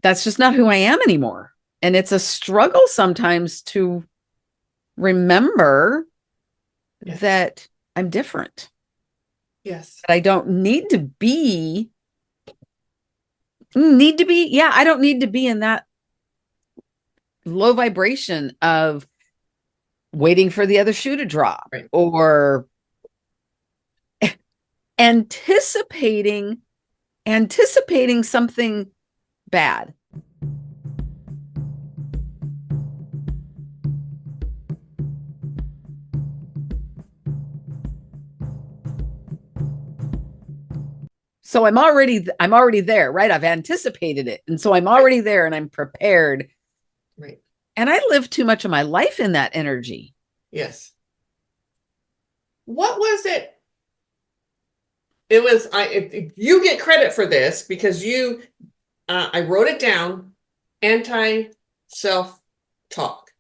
that's just not who I am anymore. And it's a struggle sometimes to remember that I'm different. Yes. That I don't need to be, yeah, I don't need to be in that low vibration of waiting for the other shoe to drop Right. or anticipating something bad. So I'm already there, right? I've anticipated it. And so I'm already there and I'm prepared. Right. And I live too much of my life in that energy. Yes. What was it? It was you get credit for this because I wrote it down. Anti self talk.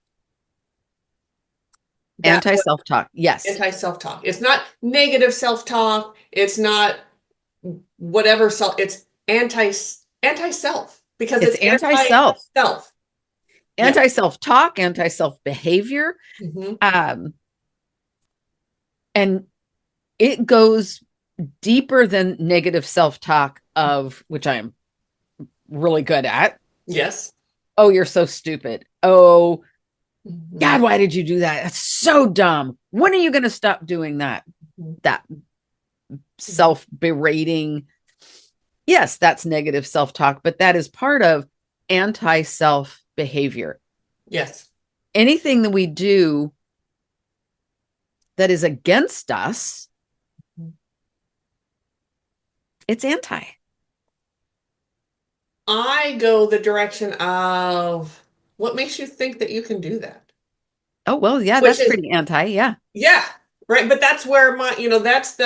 Anti self talk. Yes. Anti self talk. It's not negative self talk. It's not whatever self. It's anti self because It's it's anti anti self, self. Yeah. anti self talk, anti self behavior. Mm-hmm. And it goes deeper than negative self talk, of which I am really good at. Yes. Oh, you're so stupid. Oh, Mm-hmm. God, why did you do that? That's so dumb. When are you going to stop doing that? That self berating. Yes, that's negative self talk, but that is part of anti self behavior. Yes. Anything that we do that is against us, it's anti. I go the direction of what makes you think that you can do that? Oh, well, yeah, Which that's is, pretty anti. Yeah. yeah, right. But that's where that's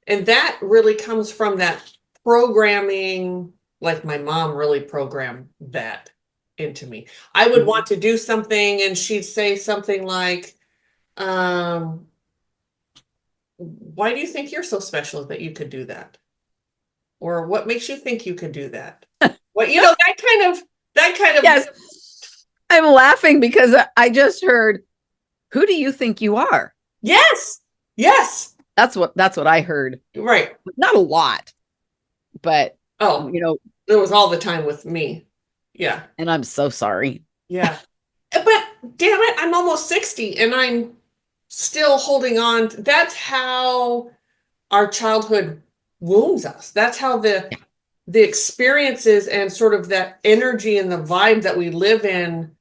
and that really comes from that programming, like my mom really programmed that into me. I would Mm-hmm. want to do something and she'd say something like, um, why do you think you're so special that you could do that? Or what makes you think you could do that? Well, that kind of, Yes. I'm laughing because I just heard, who do you think you are? yes, yes, That's what I heard. right. Not a lot, but Oh, you know, it was all the time with me. Yeah. and I'm so sorry. Yeah. But damn it, I'm almost 60 and I'm still holding on. That's how our childhood wounds us. That's how the experiences and sort of that energy and the vibe that we live in,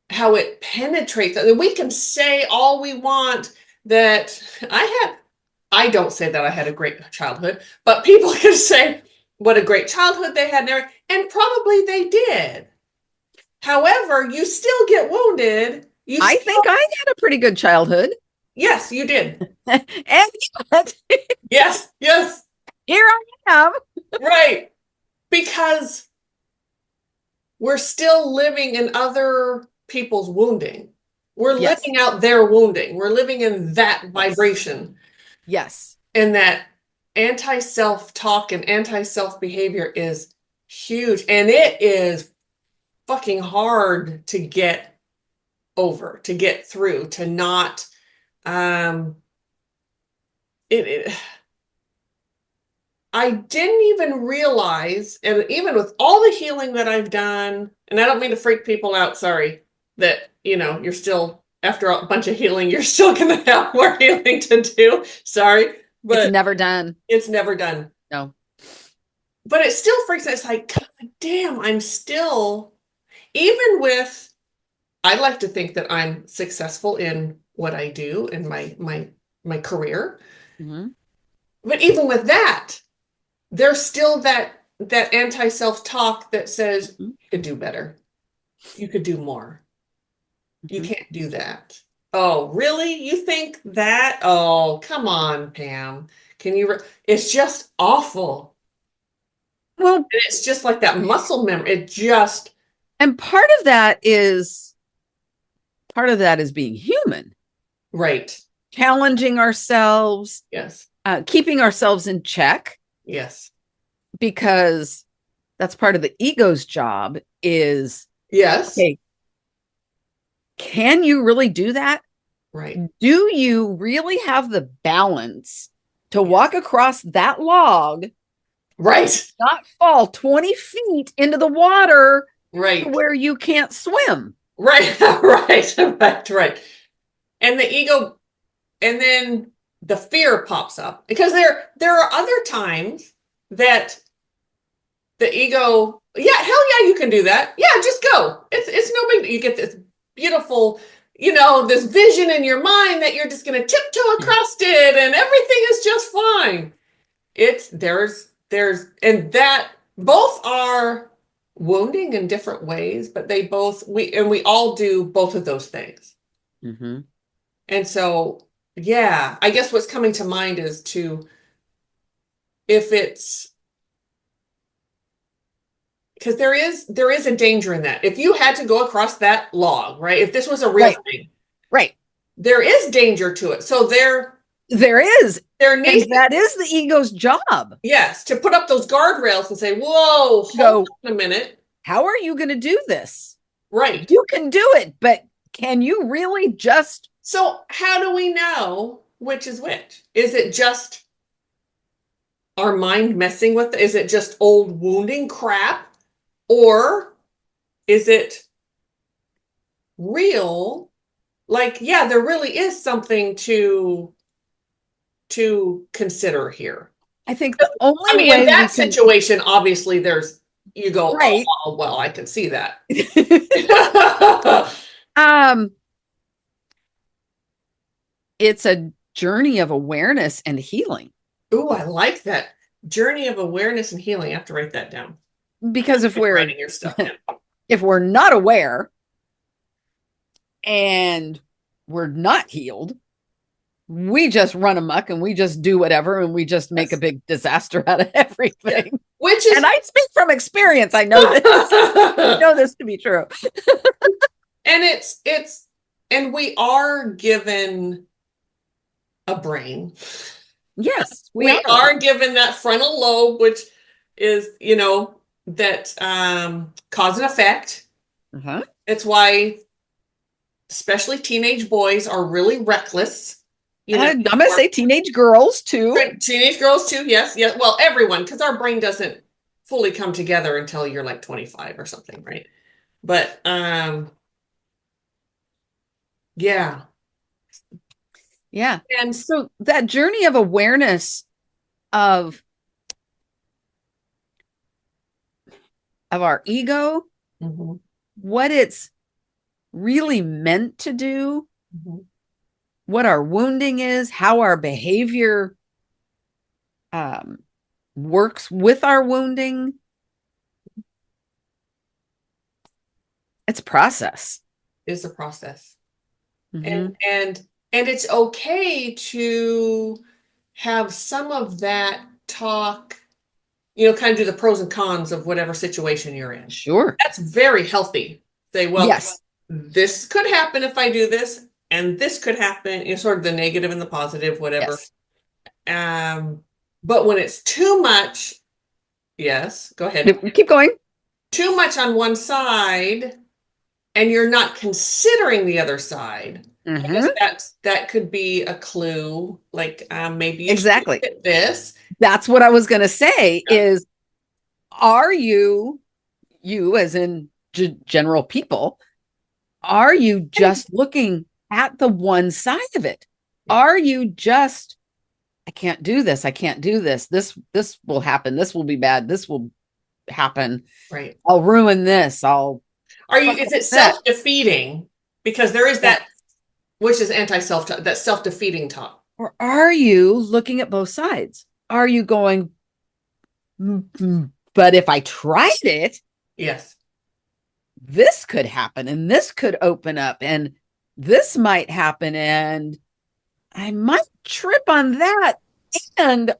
how it penetrates. And we can say all we want that I don't say that I had a great childhood, but people can say what a great childhood they had and probably they did. However, you still get wounded. You I still, think I had a pretty good childhood. yes, you did. And yet, Yes, yes, here I am. right. Because we're still living in other people's wounding. We're Yes. living out their wounding. We're living in that Yes. vibration Yes. and that anti self talk and anti self behavior is huge. And it is fucking hard to get over, to get through, to not, um, it I didn't even realize, and even with all the healing that I've done, and I don't mean to freak people out, sorry, that, you're still, after a bunch of healing, you're still going to have more healing to do. Sorry, It's but never done. it's never done. No. But it still freaks out. It's like, God damn, I'm still, even with, I like to think that I'm successful in what I do in my career. Mm-hmm. But even with that, there's still that anti-self talk that says Mm-hmm. you could do better. You could do more. You Mm-hmm. can't do that. Oh, really? You think that? Oh, come on, Pam. Can you it's just awful. Well, And it's just like that muscle memory. It just and part of that is being human, right. challenging ourselves, Yes. keeping ourselves in check, Yes. because that's part of the ego's job is, Yes. okay, can you really do that? Right. Do you really have the balance to walk across that log, Right. not fall 20 feet into the water to Right. where you can't swim? Right. Right. Right. Right. And the ego, and then the fear pops up because there are other times that the ego, yeah, hell yeah, you can do that. Yeah, just go. It's no big. You get this beautiful, this vision in your mind that you're just going to tiptoe across it, and everything is just fine. It's and that both are wounding in different ways, but we all do both of those things. Mm-hmm. And so, yeah, I guess what's coming to mind is if it's because there is a danger in that. If you had to go across that log, right? If this was a real thing, right, there is danger to it. So there is, needs and that is the ego's job. Yes, to put up those guardrails and say, "Whoa, hold on a minute. How are you going to do this? Right. You can do it, but can you really just?" So how do we know which is which? Is it just our mind messing with it? Is it just old wounding crap? Or is it real? Like, yeah, there really is something to consider here. I think the only way in that situation, obviously you go, right. Oh, well, I can see that. It's a journey of awareness and healing. Ooh, I like that. Journey of awareness and healing. I have to write that down. Because if we're writing your stuff down. If we're not aware and we're not healed, we just run amok and we just do whatever and we just make a big disaster out of everything. Yeah. Which is, and I speak from experience. I know this. I know this to be true. And and we are given a brain. Yes, we are given that frontal lobe, which is, that cause and effect. Uh-huh. It's why especially teenage boys are really reckless. I'm going to say teenage girls too. Teenage girls too, yes. Yeah. Well, everyone, because our brain doesn't fully come together until you're like 25 or something, right? But yeah. Yeah. And so that journey of awareness of our ego, mm-hmm. what it's really meant to do, mm-hmm. what our wounding is, how our behavior works with our wounding. It's a process. It's a process. Mm-hmm. And it's okay to have some of that talk, kind of do the pros and cons of whatever situation you're in. Sure. That's very healthy. Say, well, yes, this could happen if I do this, and this could happen, sort of the negative and the positive, whatever. Yes. But when it's too much, yes, go ahead. Keep going. Too much on one side, and you're not considering the other side. Mm-hmm. I guess that could be a clue. Like maybe you exactly should get this. That's what I was going to say. Yeah. Is are you as in general people? Are you just looking at the one side of it? Yeah. Are you just, I can't do this. I can't do this. This will happen. This will be bad. This will happen. Right. I'll ruin this. Is it self-defeating? Because there is that, which is anti-self, that self-defeating talk. Or are you looking at both sides? Are you going, but if I tried it, yes, this could happen and this could open up and this might happen and I might trip on that and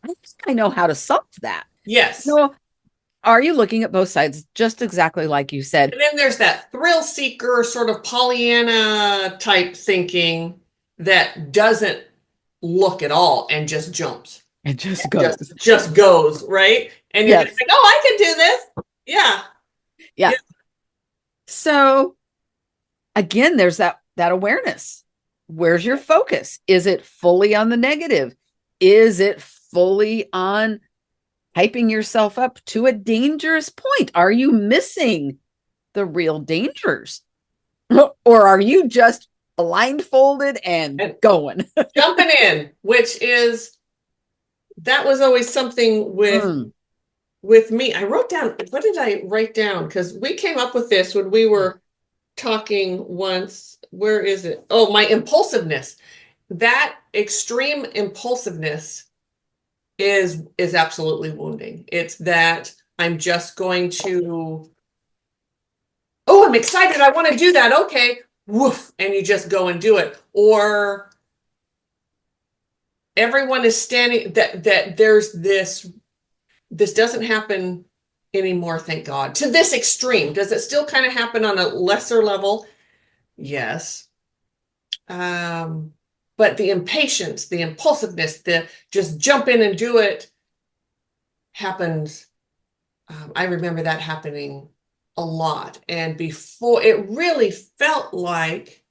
I think I know how to solve that. Yes. So are you looking at both sides, just exactly like you said? And then there's that thrill seeker sort of Pollyanna type thinking that doesn't look at all and just jumps. It just goes. Just goes, right? And you're gonna Yes. think, oh, I can do this. Yeah. Yeah. Yeah. So again, there's that awareness. Where's your focus? Is it fully on the negative? Is it fully on hyping yourself up to a dangerous point? Are you missing the real dangers? Or are you just blindfolded and And going? jumping in, which is that was always something Mm. with me. I wrote down, what did I write down? Because we came up with this when we were talking once. Where is it? Oh, my impulsiveness. That extreme impulsiveness is absolutely wounding. It's that I'm just going to, oh, I'm excited. I want to do that. Okay. Woof. And you just go and do it. Or everyone is standing that there's this doesn't happen anymore, thank God. To this extreme. Does it still kind of happen on a lesser level? Yes. But the impatience, the impulsiveness, the just jump in and do it happens. I remember that happening a lot. And before it really felt like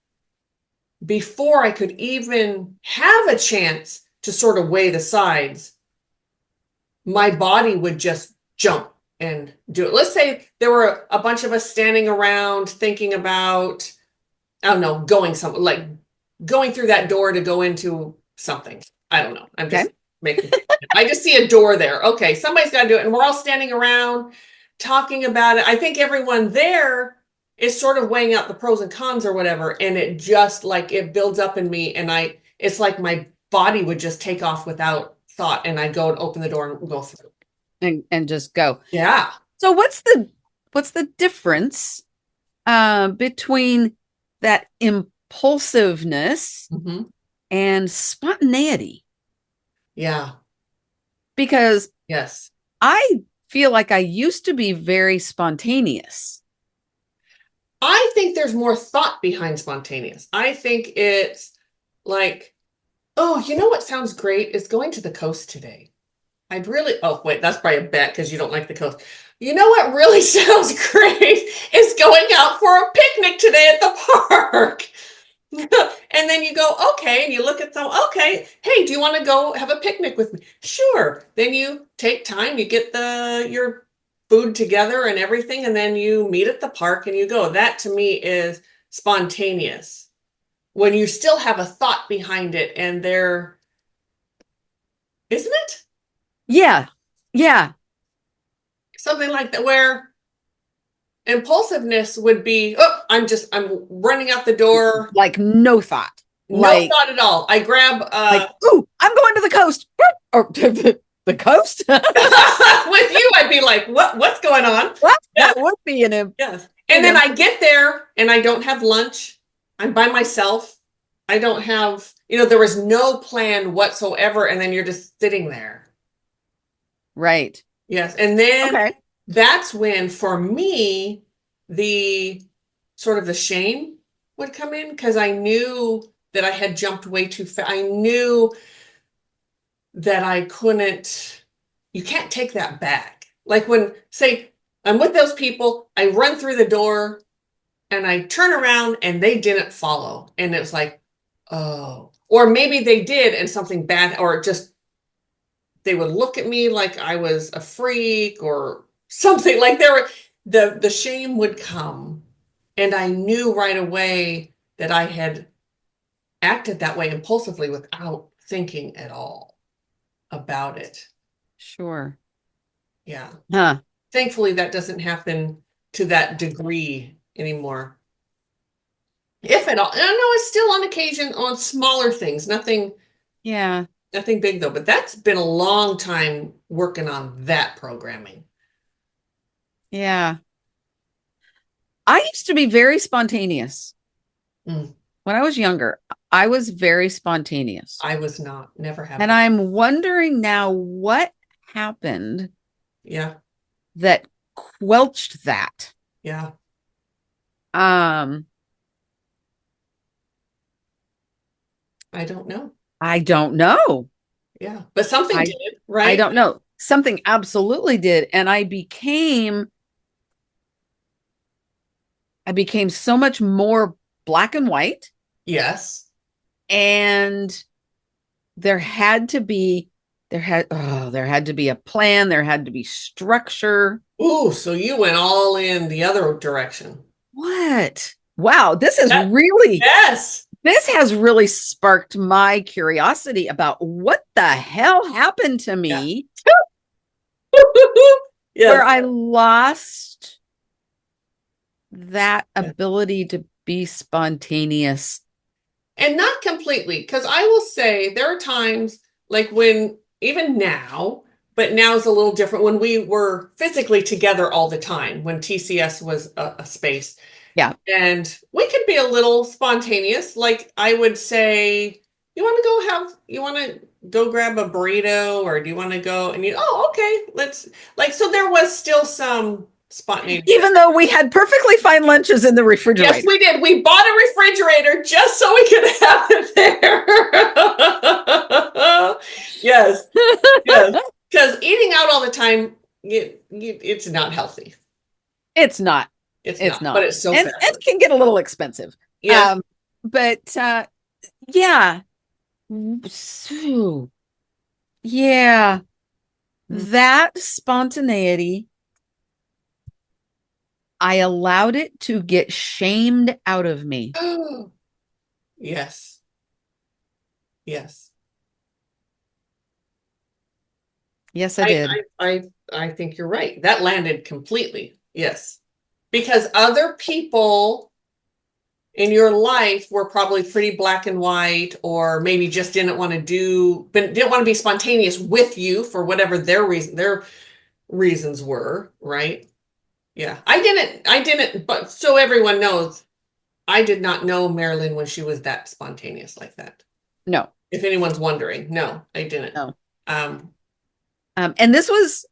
before I could even have a chance to sort of weigh the sides, my body would just jump and do it. Let's say there were a bunch of us standing around thinking about, I don't know, going somewhere, like going through that door to go into something. I don't know. I'm just Okay. making, I just see a door there. Okay, somebody's got to do it. And we're all standing around talking about it. I think everyone there is sort of weighing out the pros and cons or whatever. And it just like it builds up in me. And it's like my body would just take off without thought. And I'd go and open the door and go through. And just go. Yeah. So what's the difference between that impulsiveness Mm-hmm. and spontaneity? Yeah. Because Yes. I feel like I used to be very spontaneous. I think there's more thought behind spontaneous. I think it's like, oh, you know what sounds great is going to the coast today. I'd really, oh, wait, that's probably a bet because you don't like the coast. You know what really sounds great is going out for a picnic today at the park. And then you go, okay, and you look at them, okay, hey, do you want to go have a picnic with me? Sure. Then you take time, you get your food together and everything, and then you meet at the park and you go. That to me is spontaneous. When you still have a thought behind it and there, isn't it? Yeah. Yeah. Something like that where impulsiveness would be, oh, I'm running out the door. Like no thought. No Like thought at all. I grab ooh, I'm going to the coast. Or the coast? with you, I'd be like, what's going on? What? Yeah, That would be yes. And then I get there and I don't have lunch. I'm by myself. I don't have, there was no plan whatsoever, and then you're just sitting there. right. Yes. And then Okay. that's when, for me, the sort of the shame would come in because I knew that I had jumped way too fast. I knew that I couldn't, you can't take that back. Like when, say, I'm with those people, I run through the door and I turn around and they didn't follow. And it was like, oh, or maybe they did and something bad, or just they would look at me like I was a freak or something like the shame would come. And I knew right away that I had acted that way impulsively without thinking at all about it. Sure. Yeah. Huh. Thankfully, that doesn't happen to that degree anymore. If at all. And I know it's still on occasion on smaller things, Yeah. nothing big though, but that's been a long time working on that programming. Yeah. I used to be very spontaneous. Mm, When I was younger, I was very spontaneous. I was not, never have And been. I'm wondering now what happened Yeah, that quelched that. yeah. Um, I don't know. I don't know. Yeah. But something I did, I right? don't know. Something absolutely did. And I became so much more black and white. Yes. And there had to be there had to be a plan, there had to be structure. Ooh, so you went all in the other direction. What? Wow, That, yes. this has really sparked my curiosity about what the hell happened to Yeah. me where Yes. I lost that Yeah. ability to be spontaneous. And not completely, because I will say there are times like when, even now, but now is a little different when we were physically together all the time, when TCS was a space. Yeah. And we could be a little spontaneous. Like I would say, you want to go grab a burrito, or do you want to go? And okay, let's, like, so there was still some spontaneity. Even though we had perfectly fine lunches in the Yes, refrigerator. we did. We bought a refrigerator just so we could have it there. Yes, yes. Because eating out all the time, it's not healthy. It's not. It's It's not, but not. it's so And fabulous. it can get a little expensive. Yes. But yeah. So, yeah. That spontaneity, I allowed it to get shamed out of me. Yes. Yes. Yes, I I, did. I think you're right. That landed completely. Yes. Because other people in your life were probably pretty black and white, or maybe just didn't want to do, but didn't want to be spontaneous with you for whatever their reasons were, right? Yeah. I didn't, but so everyone knows, I did not know Mari-Lyn when she was that spontaneous like that. No, If anyone's wondering, no, I didn't. no. Um, And this was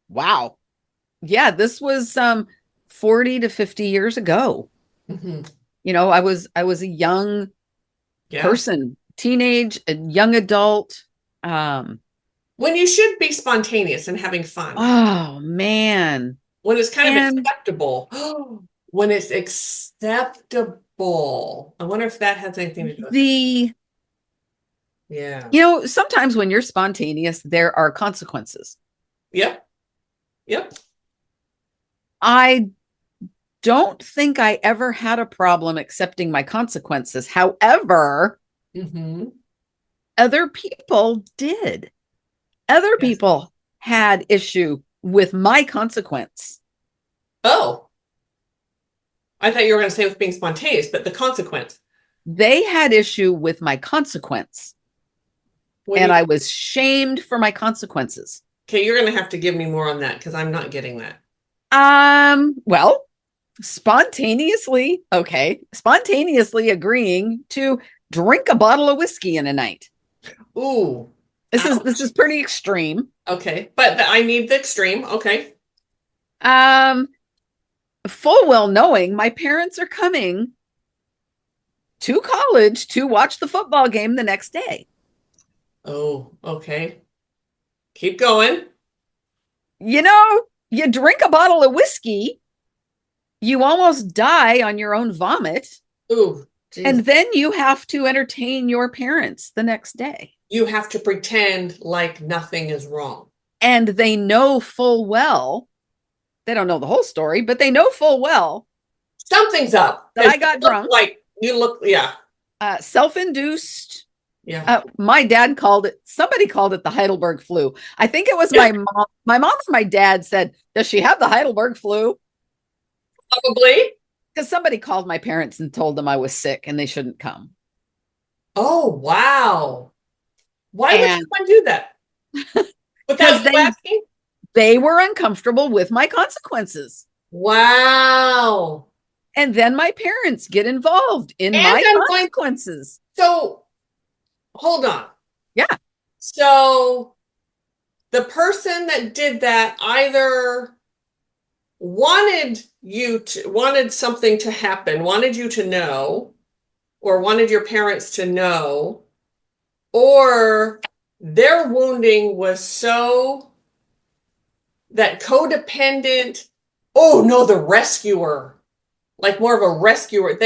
wow. Yeah, this was 40 to 50 years ago. mhm. I was a young Yeah. person, teenage, a young adult. Um, When you should be spontaneous and having fun. oh man. When it's kind of And acceptable. When it's acceptable. I wonder if that has anything to do with it. the Yeah. sometimes when you're spontaneous, there are consequences. Yep. Yep. I don't think I ever had a problem accepting my consequences. However, Hmm. other people did. Other Yes. people had issue with my consequence. Oh, I thought you were going to say with being spontaneous, but the consequence. They had issue with my consequence, What do and you, I was shamed for my consequences. okay, you're going to have to give me more on that because I'm not getting that. Well, spontaneously agreeing to drink a bottle of whiskey in a night. Ooh. This is pretty extreme. Okay. But I need the extreme. Okay. Um, full well knowing my parents are coming to college to watch the football game the next day. Oh, okay. Keep going. You drink a bottle of whiskey, you almost die on your own vomit, Ooh, and geez. then you have to entertain your parents the next day. You have to pretend like nothing is wrong. And they know full well, they don't know the whole story, but they know full well Something's up. that I got drunk, Yeah, self induced. yeah. My dad somebody called it the Heidelberg flu. I think it was my mom. My mom and my dad said, "Does she have the Heidelberg flu?" Probably. Because somebody called my parents and told them I was sick and they shouldn't come. Oh, wow. Why would And someone do that? because Without you asking? they were uncomfortable with my consequences. Wow. And then my parents get involved in And my I'm going, consequences. so hold on. Yeah. So the person that did that either wanted something to happen, wanted you to know, or wanted your parents to know, or their wounding was so that codependent, oh no, the rescuer, like more of a rescuer.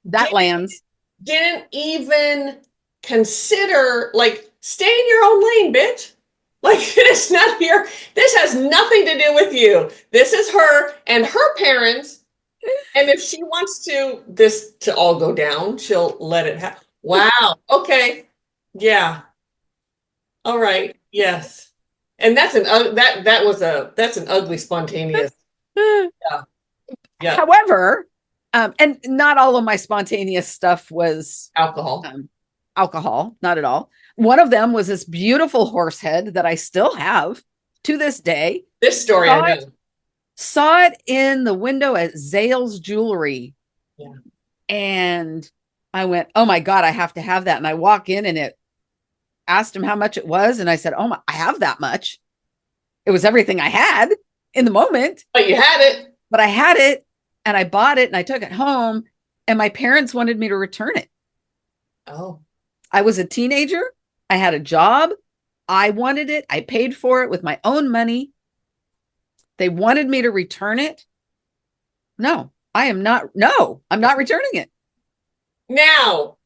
That lands. Didn't even consider, like, stay in your own lane, bitch. Like, it's not here. This has nothing to do with you. This is her and her parents. And if she wants this to all go down, she'll let it happen. Wow. Okay. Yeah. All right. Yes. And that's an ugly spontaneous. Yeah. Yeah. However, and not all of my spontaneous stuff was Alcohol. Alcohol, not at all. One of them was this beautiful horse head that I still have to this day. This story I know. Saw it in the window at Zales Jewelry. Yeah. And I went, oh my God, I have to have that. And I walk in and it asked him how much it was. And I said, oh my, I have that much. It was everything I had in the moment. But you had it. But I had it and I bought it and I took it home and my parents wanted me to return it. Oh. I was a teenager. I had a job. I wanted it. I paid for it with my own money. They wanted me to return it. No, I'm not returning it. Now,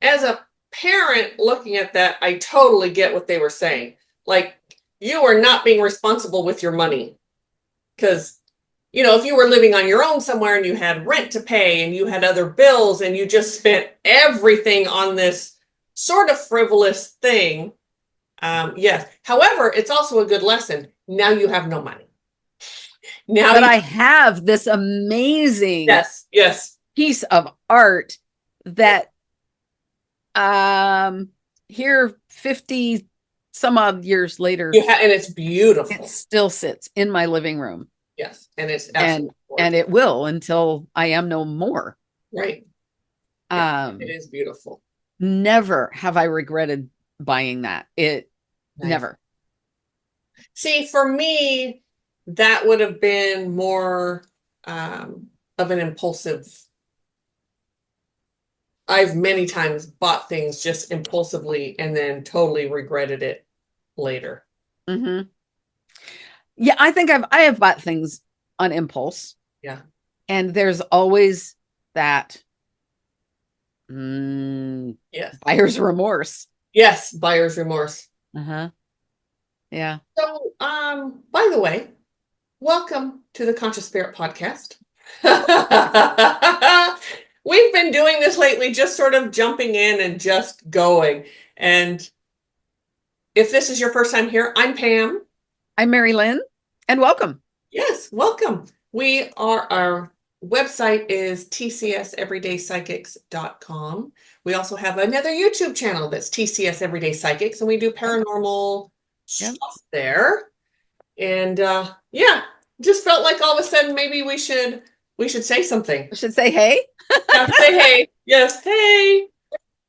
as a parent looking at that, I totally get what they were saying. Like, you are not being responsible with your money. Because, if you were living on your own somewhere and you had rent to pay and you had other bills and you just spent everything on this sort of frivolous thing. Yes. However, it's also a good lesson. Now you have no money. But I have this amazing piece of art that here 50 some odd years later, and it's beautiful. It still sits in my living room. Yes, and it's and it will until I am no more. Right. It is beautiful. Never have I regretted buying that. Never. See, for me, that would have been more of an impulsive. I've many times bought things just impulsively and then totally regretted it later. Mm-hmm. Yeah, I think I have bought things on impulse. Yeah. And there's always that buyer's remorse. Yes, buyer's remorse. Uh-huh. Yeah. So, by the way, welcome to the Conscious Spirit Podcast. We've been doing this lately, just sort of jumping in and just going. And if this is your first time here, I'm Pam. I'm Mari-Lyn, and welcome. Yes, welcome. Our website is tcseverydaypsychics.com. We also have another YouTube channel that's TCS Everyday Psychics, and we do paranormal stuff there. And just felt like all of a sudden maybe we should say something. We should say hey. Say hey. Yes, hey.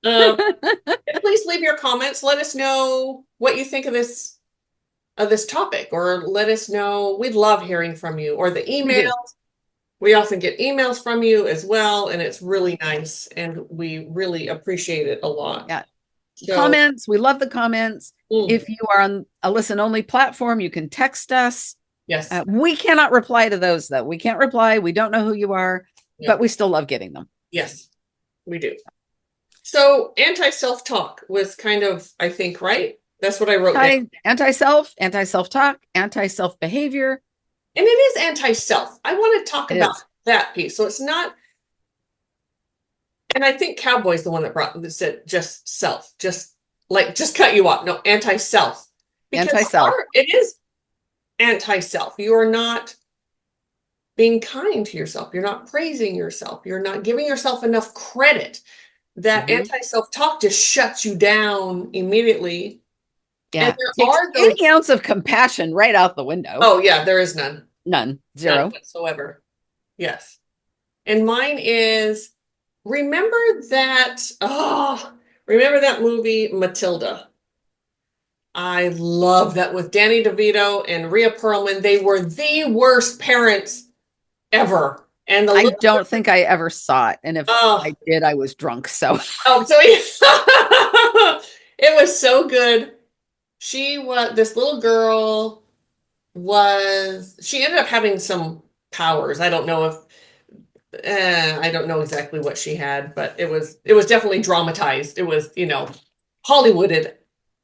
Please leave your comments. Let us know what you think of this topic, or let us know. We'd love hearing from you, or the emails. We often get emails from you as well, and it's really nice, and we really appreciate it a lot. Yeah. So, comments. We love the comments. If you are on a listen-only platform, you can text us. Yes. We cannot reply to those, though. We can't reply. We don't know who you are, but we still love getting them. Yes, we do. So anti-self-talk was kind of, I think, right? That's what I wrote down. Anti-self-talk, anti-self-behavior. And it is anti-self. I want to talk about that piece. So it's not, and I think Cowboy's the one that said just self, just cut you off. No, anti-self. Anti-self. It is anti-self. You are not being kind to yourself. You're not praising yourself. You're not giving yourself enough credit. That anti-self-talk just shuts you down immediately. Yeah. Any ounce of compassion right out the window. Oh, yeah, there is none. None. Zero. None whatsoever. Yes. And mine is, remember that movie, Matilda? I love that, with Danny DeVito and Rhea Perlman. They were the worst parents ever. And I don't think I ever saw it. And if I did, I was drunk. So it was so good. this little girl she ended up having some powers. I don't know exactly what she had, but it was definitely dramatized. It was, Hollywooded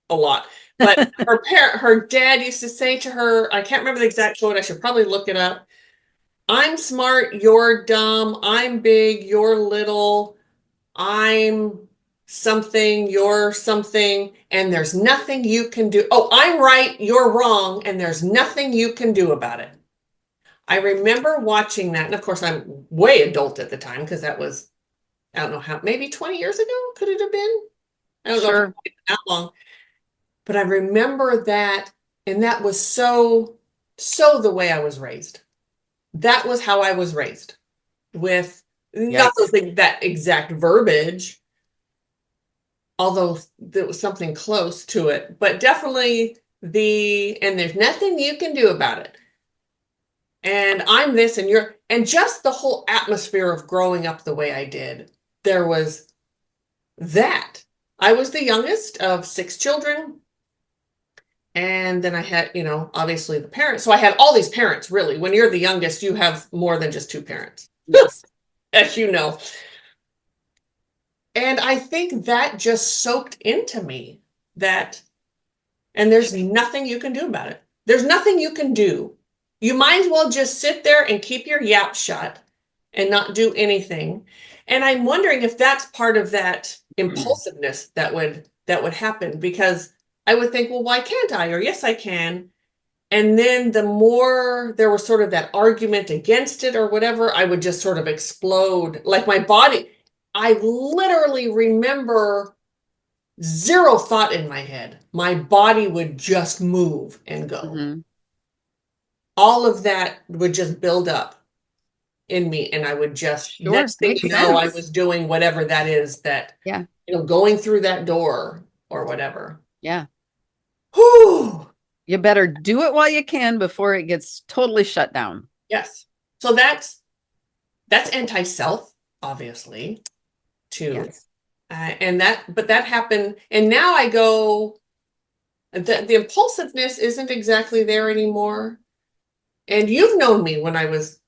a lot. But her dad used to say to her, I can't remember the exact quote, I should probably look it up. I'm smart, you're dumb, I'm big, you're little, I'm something, you're something, and there's nothing you can do. Oh, I'm right, you're wrong, and there's nothing you can do about it. I remember watching that, and of course, I'm way adult at the time because that was, I don't know how, maybe 20 years ago, could it have been? I don't know if Sure. it's that long, but I remember that, and that was so the way I was raised. That was how I was raised, with not Yikes. that exact verbiage, although there was something close to it, but definitely and there's nothing you can do about it. And I'm this and and just the whole atmosphere of growing up the way I did, there was that. I was the youngest of 6 children. And then I had, obviously the parents. So I had all these parents, really. When you're the youngest, you have more than just 2 parents, Yes. as you know. And I think that just soaked into me that, and there's nothing you can do about it. There's nothing you can do. You might as well just sit there and keep your yap shut and not do anything. And I'm wondering if that's part of that impulsiveness that would happen, because I would think, well, why can't I? Or yes, I can. And then the more there was sort of that argument against it or whatever, I would just sort of explode. Like my body, I literally remember zero thought in my head. My body would just move and go. Mm-hmm. All of that would just build up in me. And I would just, Sure. next thing Makes you know, I sense. was doing whatever that is that, Yeah. going through that door or whatever. Yeah. Whew. You better do it while you can before it gets totally shut down. Yes. So that's anti-self, obviously, too. Yes. But that happened. And now I go, the impulsiveness isn't exactly there anymore. And you've known me when I was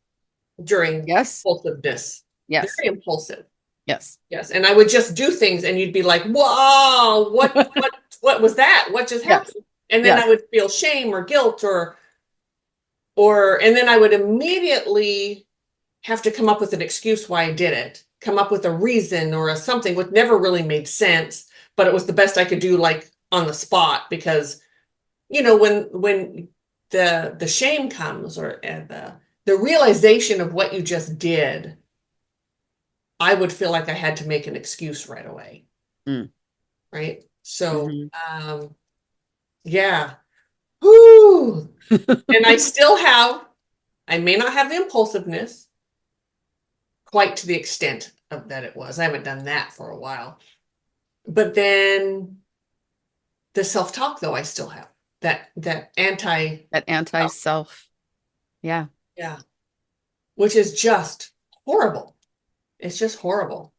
during Yes. impulsiveness, Yes. very impulsive. Yes. Yes. And I would just do things and you'd be like, whoa, what was that? What just Yes. happened? And then I Yes. would feel shame or guilt and then I would immediately have to come up with an excuse why I did it, come up with a reason or something, which never really made sense, but it was the best I could do, like on the spot, because when the shame comes, or the realization of what you just did, I would feel like I had to make an excuse right away. Mm. Right. So, Mm-hmm. yeah. Whew. And I may not have the impulsiveness quite to the extent of that it was. I haven't done that for a while. But then the self-talk, though, I still have that anti, That anti-self. Yeah. yeah, which is just horrible. It's just horrible.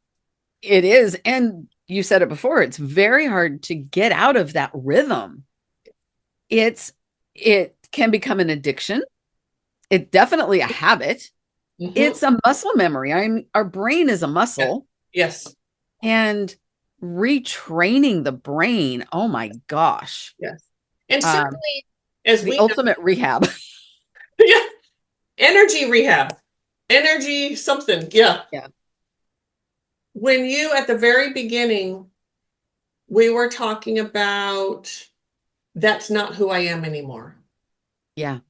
It is. And you said it before, it's very hard to get out of that rhythm. It can become an addiction. It's definitely a habit. Mm-hmm. It's a muscle memory. Our brain is a Yeah. muscle, Yes. and retraining the brain. Oh my gosh. Yes. And Um, certainly, as the we know, ultimate rehab. yeah, energy rehab, energy something. Yeah. Yeah. When at the very beginning, we were talking about, that's not who I am anymore. Yeah.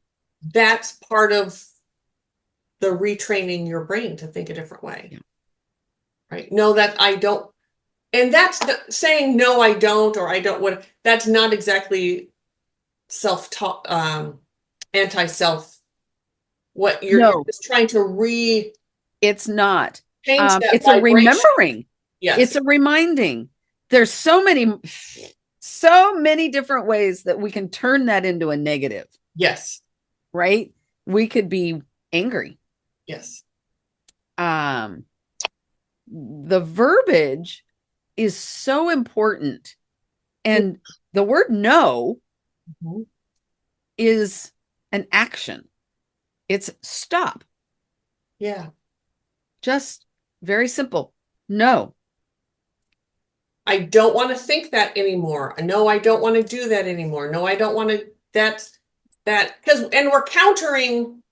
That's part of the retraining your brain to think a different way. Yeah. Right? No, that I don't. And that's saying no, I don't, or I don't, that's not exactly self-talk, anti-self. What you're No, just trying to it's not. change that It's a vibration. remembering. Yes. It's a reminding. There's so many different ways that we can turn that into a negative, Yes. right? We could be angry. Yes. The verbiage is so important. And the word no Mhm. is an action. It's stop. Yeah. Just very simple. No. I don't want to think that anymore. No, I don't want to do that anymore. No, I don't want to, because, and we're countering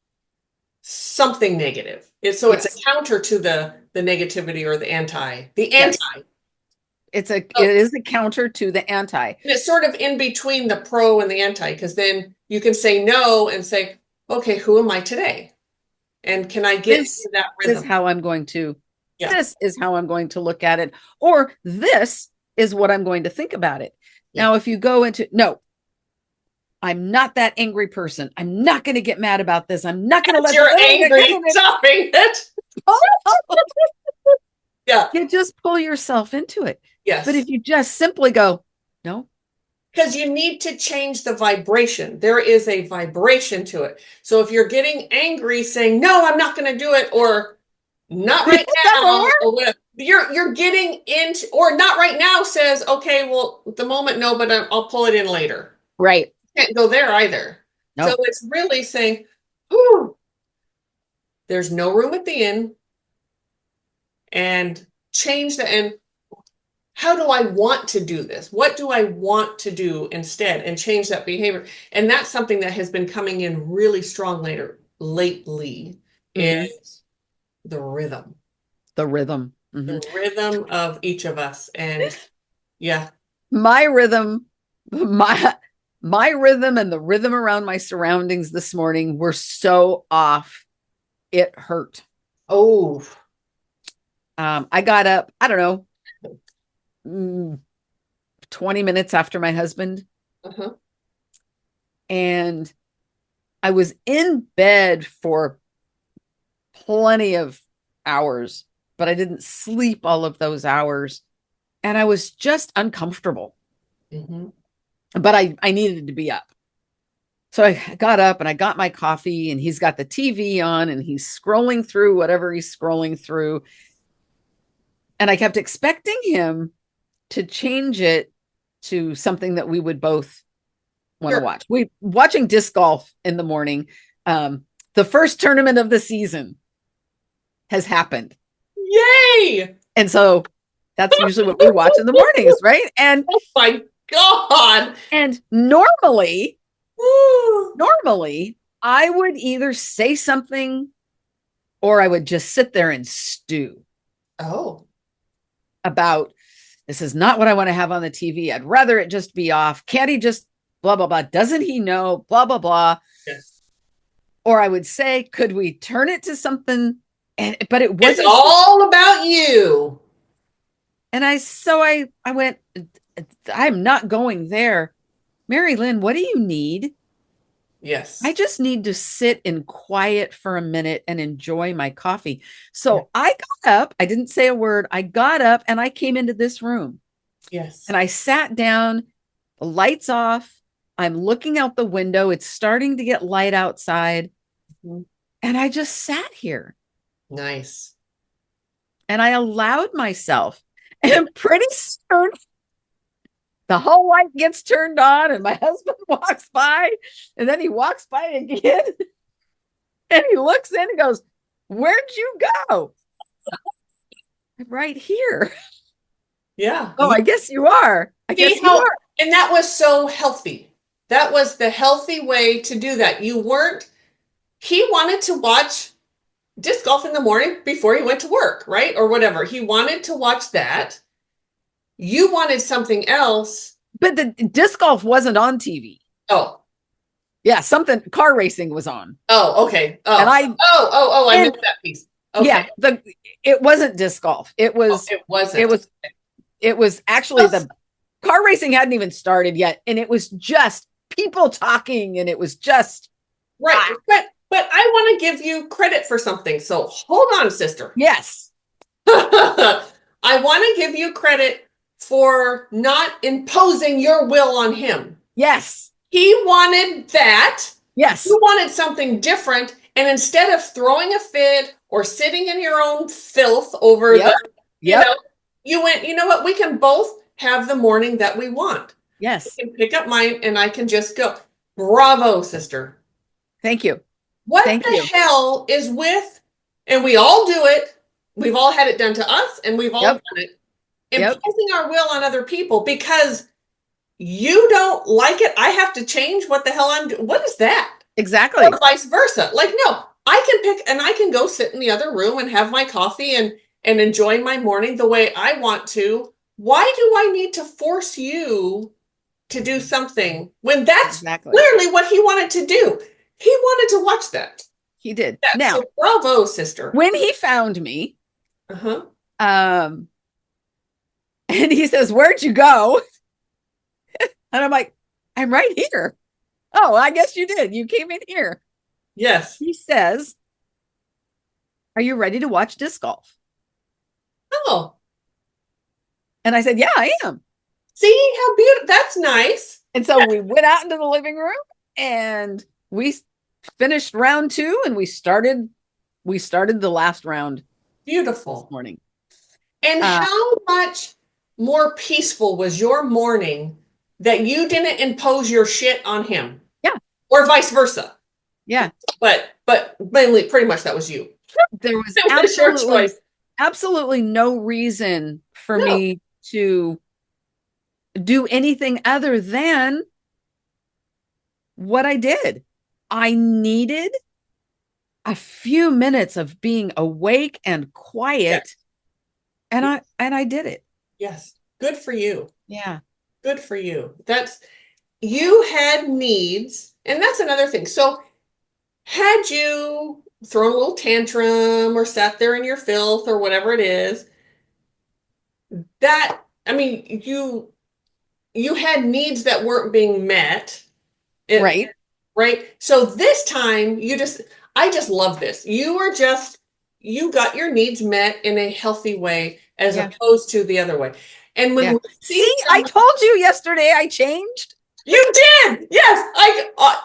something negative. It's a Yes. counter to the negativity or the anti. Yes. It So, is a counter to the anti. and it's sort of in between the pro and the anti, because then you can say no and say, okay, who am I today? And can I get This into that is rhythm? how I'm going to, Yeah. this is how I'm going to look at it. Or this is what I'm going to think about it. Yeah. Now, if you go into, no, I'm not that angry person. I'm not going to get mad about this. I'm not going to As let the, you're angry, stopping it. Yeah. you just pull yourself into it. But Yes. if you just simply go, no, Because you need to change the vibration. There is a vibration to it. So if you're getting angry saying, no, I'm not going to do it, or not right that won't now, work. or whatever, you're getting into, or not right now says, okay, well, at the moment, no, but I'll pull it in later. Right. Can't go there either. So No. it's really saying, whew, there's no room at the inn, and change the, and how do I want to do this? What do I want to do instead, and change that behavior? And that's something that has been coming in really strong lately Mhm. is the rhythm, The rhythm. the Mhm. rhythm of each of us. And yeah, My rhythm, my my rhythm and the rhythm around my surroundings this morning were so off. It hurt. oh, I got up, I don't know, 20 minutes after my husband, uh-huh. and I was in bed for plenty of hours, but I didn't sleep all of those hours. And I was just uncomfortable, Mm-hmm. but I needed to be up. So I got up and I got my coffee, and he's got the TV on and he's scrolling through whatever he's scrolling through. And I kept expecting him to change it to something that we would both want to Sure. watch. We watching disc golf in the morning. The first tournament of the season has happened. Yay! And so that's usually what we watch in the mornings, right? Oh my God. And normally, Woo. normally I would either say something or I would just sit there and stew Oh, about this is not what I want to have on the TV. I'd rather it just be off. Can't he just blah, blah, blah? Doesn't he know? Blah, blah, blah. yes. Or I would say, could we turn it to something? But it It's wasn't. all about you. And I went, I'm not going there. Mari-Lyn, what do you need? I Yes. just need to sit in quiet for a minute and enjoy my coffee. Yeah. So I got up. I didn't say a word. I got up and I came into this room Yes. and I sat down, the lights off. I'm looking out the window. It's starting to get light outside. Mhm. And I just sat here Nice. and I allowed myself. And pretty soon the whole light gets turned on and my husband walks by, and then he walks by again and he looks in and goes, "Where'd you go?" "Right here." Yeah. "Oh, I guess you are. I See guess you how, are." and that was so healthy. That was the healthy way to do that. You weren't, he wanted to watch disc golf in the morning before he went to work, right? Or whatever. He wanted to watch that. You wanted something else. But the disc golf wasn't on TV. Oh, Yeah, something car racing was on. oh, okay. And Oh, I I and missed that piece. yeah, Okay. it wasn't disc golf. It Oh, was it it wasn't. was it was actually the car racing hadn't even started yet, and it was just people talking, and it was just Right. But I want to give you credit for something. So hold on, sister. yes. I want to give you credit for not imposing your will on him. Yes. He wanted that. Yes. You wanted something different. And instead of throwing a fit or sitting in your own filth over Yep. you Yep. know, you went, you know what? We can both have the morning that we want. Yes. I can pick up mine and I can just go. Bravo, sister. Thank you. What Thank the you. hell is with, and we all do it. We've all had it done to us and we've all Yep. done it. Yep. Imposing our will on other people because you don't like it. I have to change what the hell I'm doing. What is that? Exactly. Or vice versa. Like, no, I can pick and I can go sit in the other room and have my coffee and enjoy my morning the way I want to. Why do I need to force you to do something when that's Exactly. clearly what he wanted to do? He wanted to watch that. He did. Yeah, Now, so bravo, sister. when he found me, Uh-huh. um, and he says, "Where'd you go?" And I'm like, "I'm right here." Oh, I guess you did. You came in here. Yes. He says, "Are you ready to watch disc golf?" Oh, And I said, "Yeah, I am." see how beautiful. That's nice. And so we went out into the living room and we finished round 2 and we started the last round this Beautiful. morning. And how much more peaceful was your morning that you didn't impose your shit on him? Yeah. Or vice versa. Yeah. But mainly pretty much that was you. There was It was your choice. absolutely no reason for No. me to do anything other than what I did. I needed a few minutes of being awake and quiet, Yes. and I did it. Yes. Good for you. Yeah. Good for you. That's you had needs, and that's another thing. So had you thrown a little tantrum or sat there in your filth or whatever it is, that I mean, you had needs that weren't being met. Right. Right. So this time I just love this. You got your needs met in a healthy way as Yeah. opposed to the other way. And when Yeah. we see See, I told you yesterday I changed. you did, yes,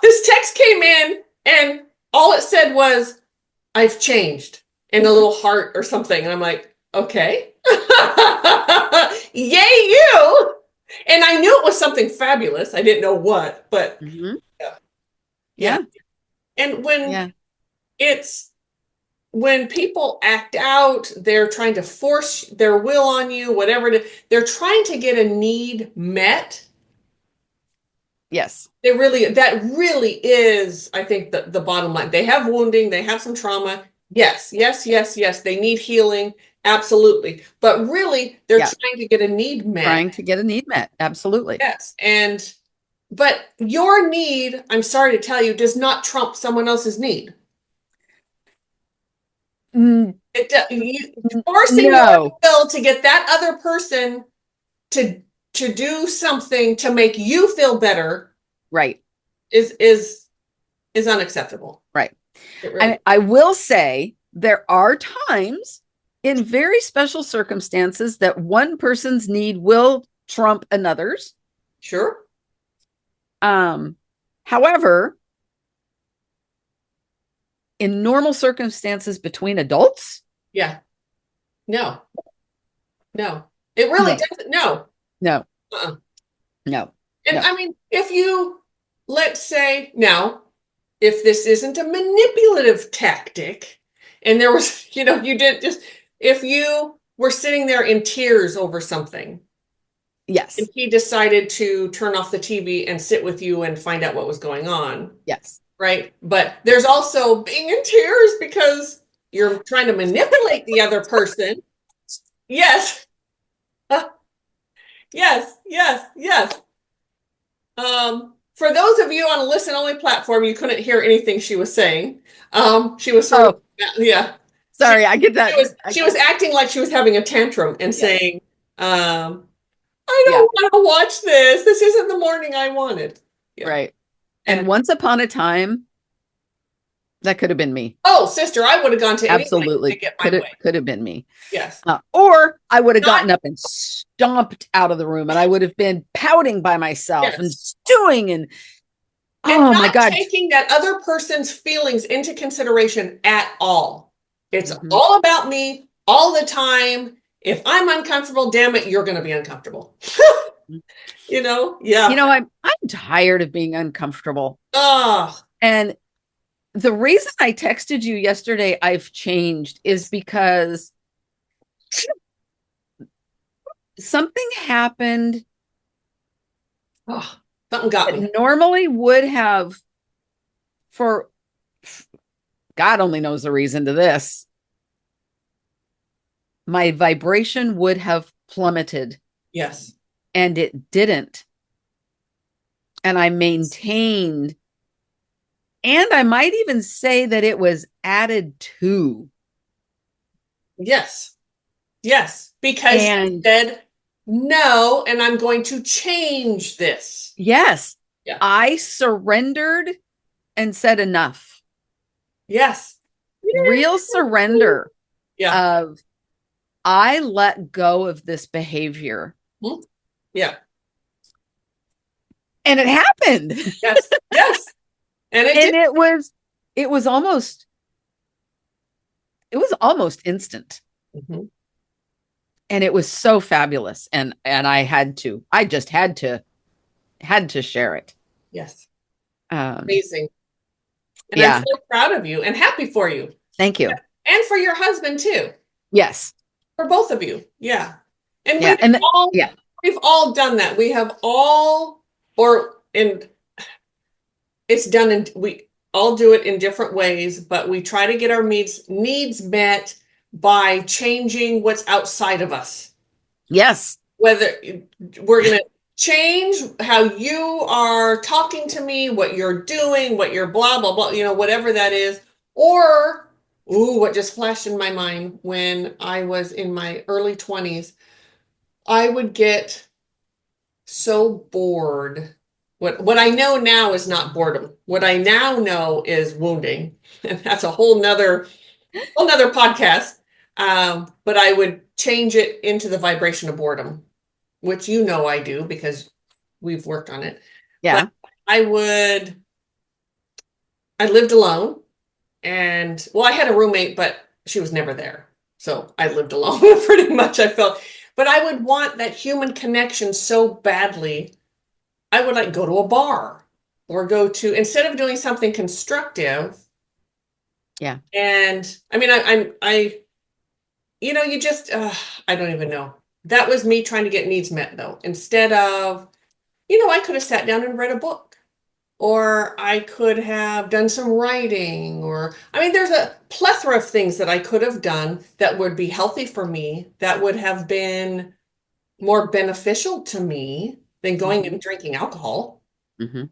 this text came in and all it said was, I've changed in a little heart or something. And I'm like, okay. Yay, you. And I knew it was something fabulous. I didn't know what, but Mm-hmm. yeah. Yeah. And when Yeah. it's when people act out, they're trying to force their will on you, whatever it is, they're trying to get a need met. Yes. That really is, I think, the bottom line. They have wounding, they have some trauma. Yes, yes, yes, yes. They need healing. Absolutely. But really, they're Yeah. trying to get a need met. Trying to get a need met. Absolutely. Yes. But your need, I'm sorry to tell you, does not trump someone else's need. Mm, Forcing your no. will to get that other person to do something to make you feel better Right. is unacceptable. Right. Really I will say there are times in very special circumstances that one person's need will trump another's. Sure. However, in normal circumstances between adults, Yeah. No. No. It really no, doesn't. No. no, Uh-uh. no, And no. I mean, if you, let's say now, if this isn't a manipulative tactic, and there was, you didn't just, if you were sitting there in tears over something, Yes. and he decided to turn off the TV and sit with you and find out what was going on, Yes. right? But there's also being in tears because you're trying to manipulate the other person. Yes. Yes, yes, yes. For those of you on a listen only platform, you couldn't hear anything she was saying. She was sort of, yeah. Sorry, I get that. She was acting like she was having a tantrum and Yes. saying, I don't want to watch this. This isn't the morning I wanted. Yeah. Right. And once upon a time, that could have been me. Oh, sister, I would have gone to absolutely to get my way. Could have been me. Yes. Or I would have gotten up and stomped out of the room, and I would have been pouting by myself and stewing and oh my God, taking that other person's feelings into consideration at all. It's all about me all the time. If I'm uncomfortable, damn it, you're going to be uncomfortable. Yeah. I'm tired of being uncomfortable. Oh, And the reason I texted you yesterday, I've changed, is because something happened oh, something got me. that normally would have, for God only knows the reason to this, my vibration would have plummeted, Yes. and it didn't. And I maintained, and I might even say that it was added to. Yes. Yes. Because you And said no, and I'm going to change this. yes, Yeah. I surrendered and said enough. Yes. Real surrender Yeah. of, I let go of this behavior. Hmm. Yeah. And it happened. Yes. Yes. And it And did. it was almost instant. Mhm. And it was so fabulous. And I just had to share it. Yes. Um, Amazing. And I'm yeah. so proud of you and happy for you. Thank you. And for your husband too. Yes. For both of you. Yeah. And Yeah. And yeah. we've all done that. We have all, or in it's done in, we all do it in different ways, but we try to get our needs met by changing what's outside of us. Yes. Whether we're going to change how you are talking to me, what you're doing, what you're blah blah blah, whatever that is, or ooh, what just flashed in my mind when I was in my early 20s, I would get so bored. What I know now is not boredom. What I now know is wounding. And that's a whole nother podcast. But I would change it into the vibration of boredom, which I do because we've worked on it. But Yeah. I lived alone, and well, I had a roommate, but she was never there. So I lived alone pretty much, I felt. But I would want that human connection so badly. I would like go to a bar or go to, instead of doing something constructive. Yeah. And I mean, you just, I don't even know. That was me trying to get needs met though. Instead of, I could have sat down and read a book, or I could have done some writing, or, I mean, there's a plethora of things that I could have done that would be healthy for me, that would have been more beneficial to me than going and drinking alcohol. Mm-hmm.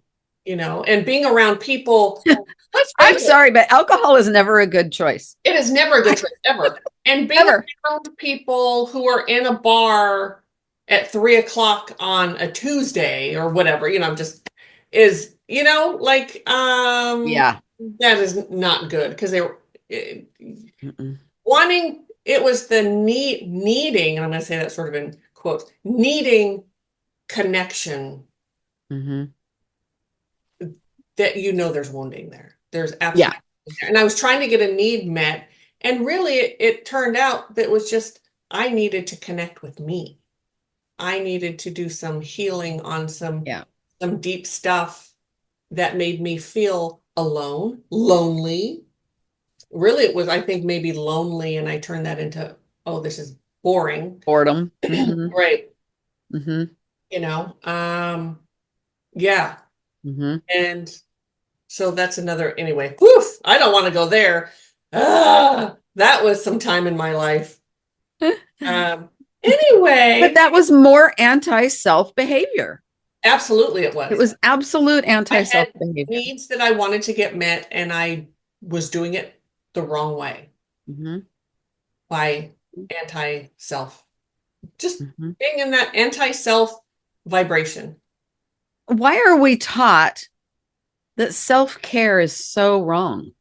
And being around people. Let's I'm face it, sorry, but alcohol is never a good choice. it is never a good choice ever. And being Ever. around people who are in a bar at 3 o'clock on a Tuesday or whatever, just is, like, Yeah. that is not good because they were Mm-mm. wanting, it was the needing, and I'm going to say that sort of in quotes, needing connection, Mm-hmm. that there's wounding there. There's Yeah. absolutely there. And I was trying to get a need met, and really it turned out that it was just I needed to connect with me. I needed to do some healing on Yeah. some deep stuff that made me feel alone, lonely. Really, it was, I think, maybe lonely, and I turned that into, oh, this is boring. Boredom. Mm-hmm. Right. Mm-hmm. You know, um, yeah. Mm-hmm. And so that's another, anyway, woof, I don't want to go there. That was some time in my life. Um, But anyway, that was more anti-self behavior. absolutely it It was. was absolute I anti-self had behavior. needs that I wanted to get met, and I was doing it the wrong way Mm-hmm. by anti-self. Just Mm-hmm. being in that anti-self vibration. Why are we taught that self-care is so wrong?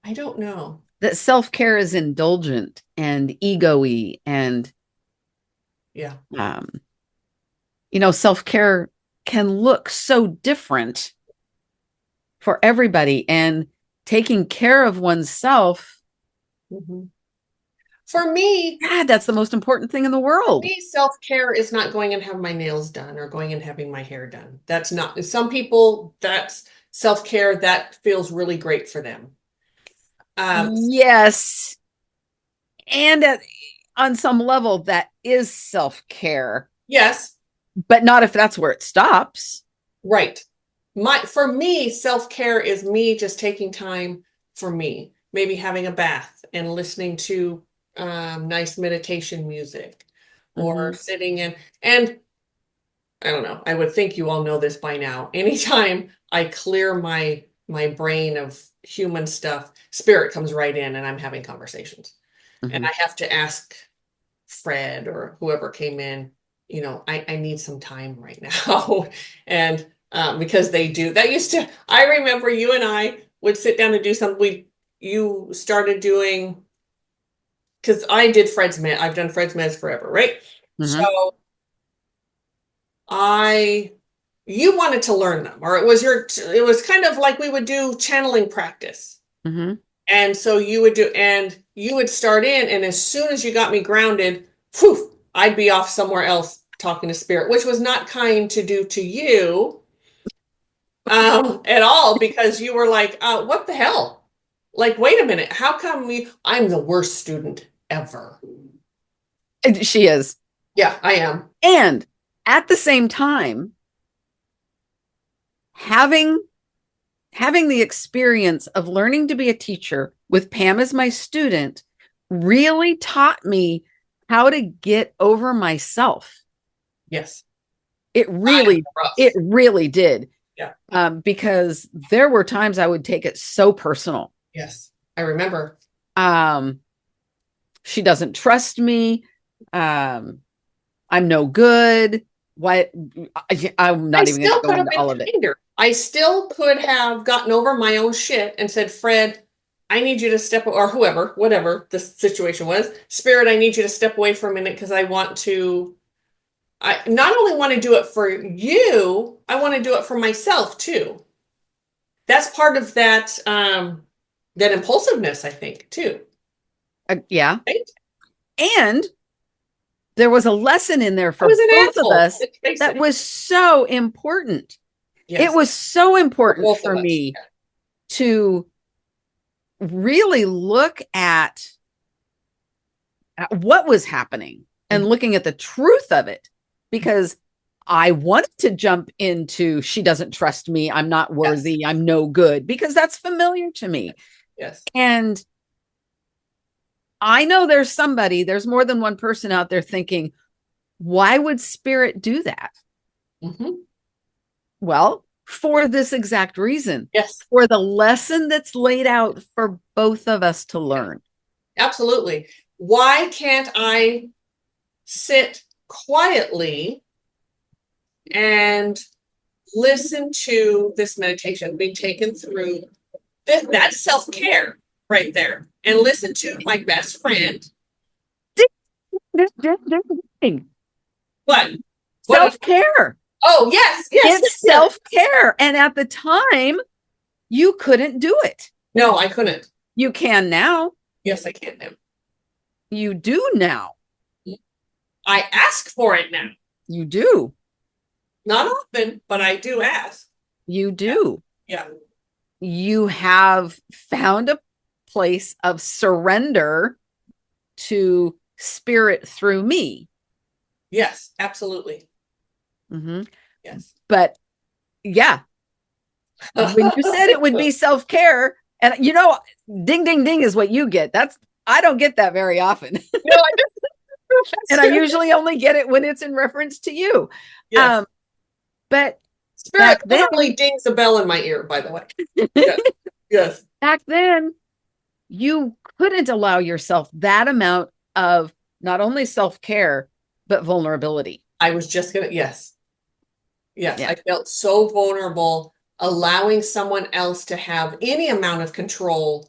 I don't know. That self-care is indulgent and ego-y, and Yeah. um, self-care can look so different for everybody, and taking care of oneself Mhm. For me, God, that's the most important thing in the world. self-care is not going and have my nails done or going and having my hair done. That's not, some people, that's self-care that feels really great for them. Yes. And on some level, that is self care, Yes, but not if that's where it stops. right. For me, self-care is me just taking time for me, maybe having a bath and listening to nice meditation music or Mm-hmm. sitting in, and I don't know, I would think you all know this by now. Anytime I clear my brain of human stuff, spirit comes right in and I'm having conversations. And Mm-hmm. I have to ask Fred or whoever came in, I need some time right now. And because they do that I remember you and I would sit down and do something. You started doing, because I've done Fred's meds forever, right? Mm-hmm. So you wanted to learn them, or it was kind of like we would do channeling practice. Mm-hmm. And so you would start in, and as soon as you got me grounded, poof, I'd be off somewhere else talking to spirit, which was not kind to do to you at all, because you were like, what the hell? Like, wait a minute, how come I'm the worst student ever? She is. Yeah, I am. And at the same time, having the experience of learning to be a teacher with Pam as my student really taught me how to get over myself. Yes. It really, Rough. it really did. Yeah. Because there were times I would take it so personal. Yes. I remember. She doesn't trust me. I'm no good. Why? I'm not even going to go into all of it. I still could have gotten over my own shit and said, Fred, I need you to or whoever, whatever the situation was, Spirit, I need you to step away for a minute because I not only want to do it for you, I want to do it for myself too. That's part of that impulsiveness, I think, too. Yeah. Right? And there was a lesson in there for both of us that was so important. Yes. It was so important for me to really look at what was happening and looking at the truth of it, because I wanted to jump into she doesn't trust me, I'm not worthy, I'm no good, because that's familiar to me. Yes. And I know there's more than one person out there thinking, why would spirit do that? Mm-hmm. Well, for this exact reason. Yes. For the lesson that's laid out for both of us to learn. Absolutely. Why can't I sit quietly and listen to this meditation being taken through? That's self-care right there. And listen to my best friend. What? Self-care. Oh, yes. It's self-care. And at the time, you couldn't do it. No, I couldn't. You can now. Yes, I can now. You do now. I ask for it now. You do. Not often, but I do ask. You do. Yeah. You have found a place of surrender to spirit through me. Yes, absolutely. Mm-hmm. Yes. But yeah, when you said it would be self-care, and ding, ding, ding is what you get. I don't get that very often. No, I just, and true. I usually only get it when it's in reference to you. Yes. But spirit literally dings a bell in my ear, by the way. Yes. Yes. Back then, you couldn't allow yourself that amount of not only self-care, but vulnerability. I was just going to, yes. Yes. Yeah. I felt so vulnerable, allowing someone else to have any amount of control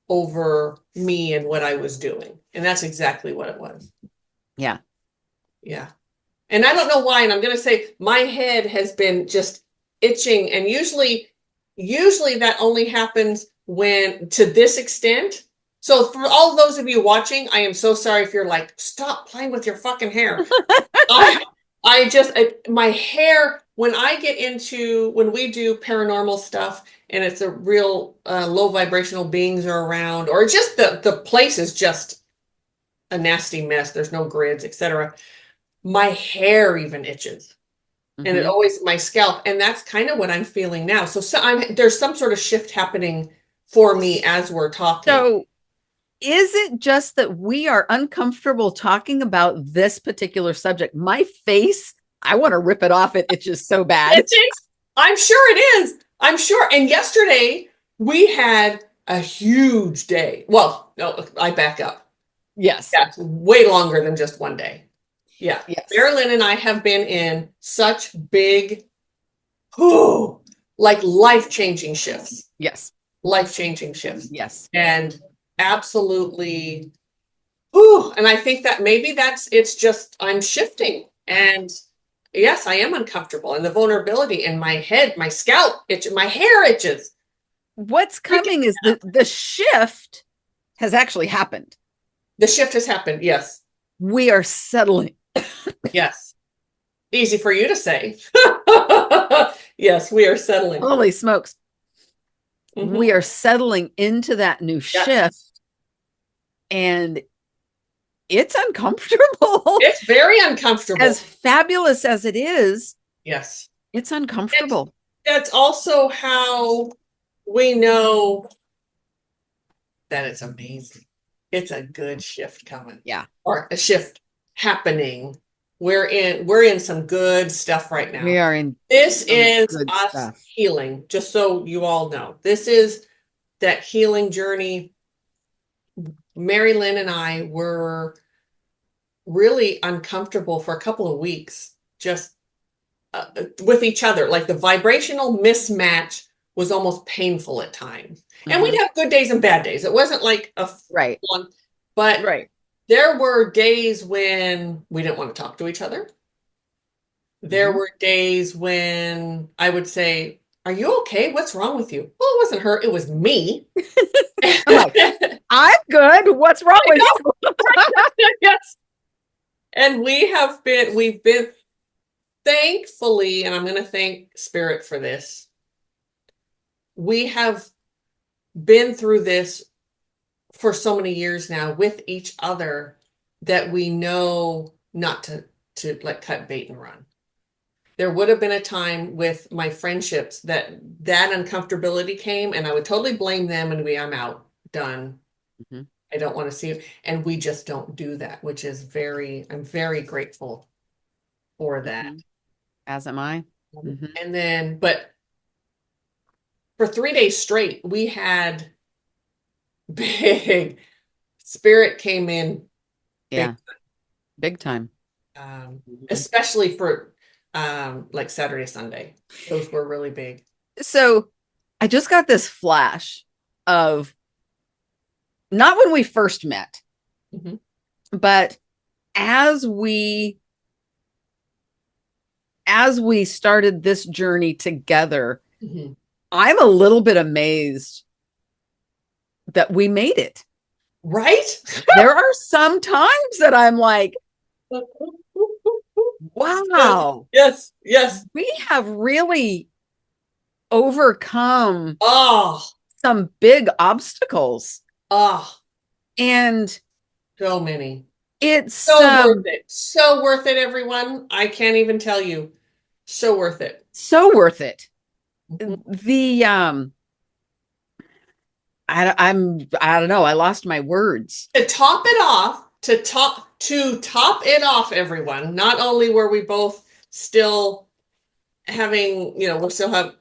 over me and what I was doing. And that's exactly what it was. Yeah. Yeah. And I don't know why. And I'm going to say my head has been just itching. And usually that only happens when, to this extent, So for all those of you watching, I am so sorry if you're like, stop playing with your fucking hair. I my hair, when I get into, when we do paranormal stuff and it's a real low vibrational beings are around, or just the place is just a nasty mess. There's no grids, etc. My hair even itches. And it Mhm. always my scalp, and that's kind of what I'm feeling now. There's some sort of shift happening for me as we're talking. So is it just that we are uncomfortable talking about this particular subject? My face, I want to rip it off. It itches so bad. I'm sure it is. I'm sure. And yesterday we had a huge day. Well, no, I back up. Yes. Yeah, it's way longer than just one day. Yeah. Yes. Mari-Lyn and I have been in such big, whew, like life-changing shifts. Yes. Life-changing shifts. Yes. And absolutely, whew, and I think that maybe it's just I'm shifting. And yes, I am uncomfortable. And the vulnerability in my head, my scalp itches, my hair itches. What's coming is the shift has actually happened. The shift has happened. Yes. We are settling. Yes. Easy for you to say. Yes, we are settling. Holy smokes. Mhm. We are settling into that new Yes. shift. And it's uncomfortable. It's very uncomfortable. As fabulous as it is, Yes. it's uncomfortable. That's also how we know that it's amazing. It's a good shift coming. Yeah. Or a shift happening. We're in some good stuff right now. We are in This is good us stuff. healing, just so you all know. This is that healing journey. Mari-Lyn and I were really uncomfortable for a couple of weeks, just with each other. Like the vibrational mismatch was almost painful at times. And we'd have good days and bad days. It wasn't like a Right. one, but Right. there were days when we didn't want to talk to each other. There were days when I would say, "Are you okay? What's wrong with you?" Well, it wasn't her, it was me. I'm like, I'm good. What's wrong with you? Yes. And we've been thankfully, and I'm going to thank Spirit for this. We have been through this for so many years now with each other that we know not to like cut bait and run. There would have been a time with my friendships that uncomfortability came, and I would totally blame them and I'm out, done. Mhm. I don't want to see it. And we just don't do that, which is I'm very grateful for that. Mhm. As am I. Mhm. And then, but for 3 days straight, we had big Spirit came in big, Yeah. Big time. especially for like Saturday, Sunday. Those were really big. So I just got this flash of not when we first met, Mhm. but as we started this journey together, Mhm. I'm a little bit amazed that we made it. Right? There are some times that I'm like, wow, Yes, yes. we have really overcome Oh, some big obstacles. oh, And so many. it's So worth it. So worth it, everyone. I can't even tell you. So worth it. so worth it. Mhm. The I don't know, I lost my words. To top it off, to top it off, everyone. Not only were we both still having, we still have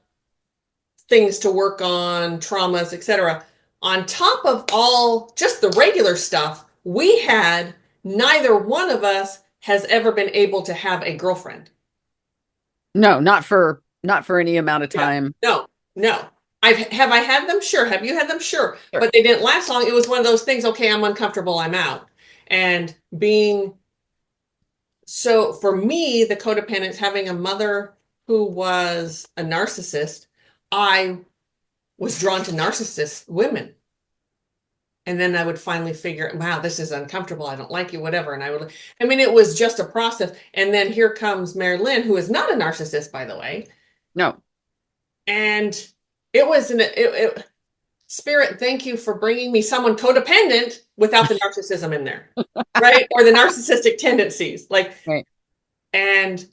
things to work on, traumas, etc. On top of all just the regular stuff, we had neither one of us has ever been able to have a girlfriend. No, not for any amount of Yeah. time. No, no. I had them? Sure. Have you had them? Sure. Sure. But they didn't last long. It was one of those things, okay, I'm uncomfortable, I'm out. And being so for me, the codependence, having a mother who was a narcissist, I was drawn to narcissist women. And then I would finally figure, wow, this is uncomfortable. I don't like you, whatever. And I mean, it was just a process. And then here comes Mari-Lyn, who is not a narcissist, by the way. No. And it was Spirit, thank you for bringing me someone codependent without the narcissism in there, right? Or the narcissistic tendencies. Like, Right. and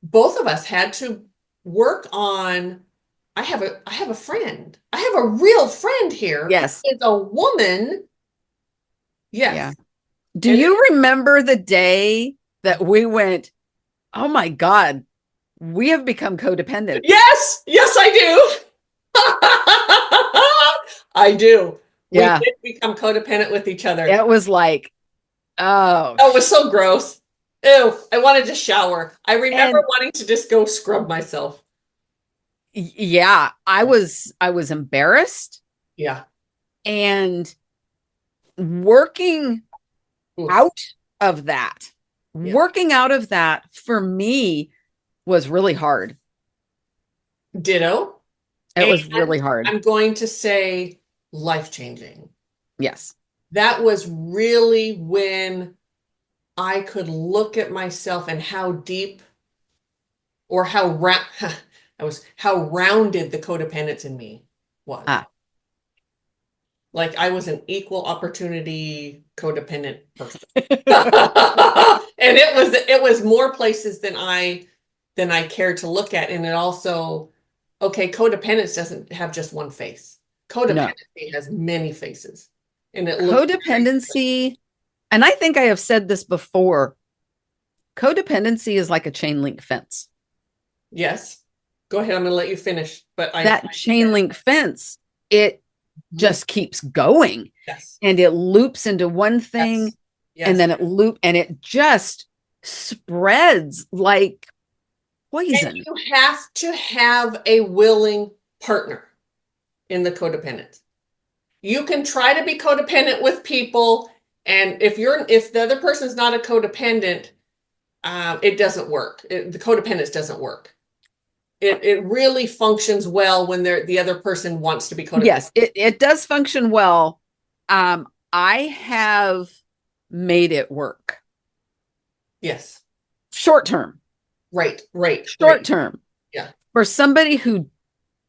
both of us had to work on, I have a friend. I have a real friend here. Yes. It's a woman. Yes. Yeah. Do And you remember the day that we went, oh my God, we have become codependent? yes, yes, I do. I do. We Yeah. did become codependent with each other. It was like, oh, Oh, it was so gross. Ew, I wanted to shower. I remember and wanting to just go scrub myself. yeah, I was embarrassed, Yeah. and working Oof. out of that, Yeah. working out of that for me was really hard. Ditto. It was And really hard. I'm going to say life-changing. Yes. That was really when I could look at myself and how deep or how how rounded the codependence in me was. Ah. Like I was an equal opportunity codependent person. And it was more places than I cared to look at. And it also, okay, codependence doesn't have just one face. No. Codependency has many faces. And it looks very different. Codependency, and I think I have said this before, codependency is like a chain link fence. Yes. Go ahead, I'm gonna let you finish. But That chain link fence, it just keeps going, yes. and it loops into one thing, Yes. Yes. and then and it just spreads like poison. And you have to have a willing partner in the codependent. You can try to be codependent with people, and if the other person is not a codependent, it doesn't work. The codependence doesn't work. It really functions well when the other person wants to be codependent. Yes, it does function well. I have made it work. Yes. Short term. Right. Short term. Yeah. For somebody who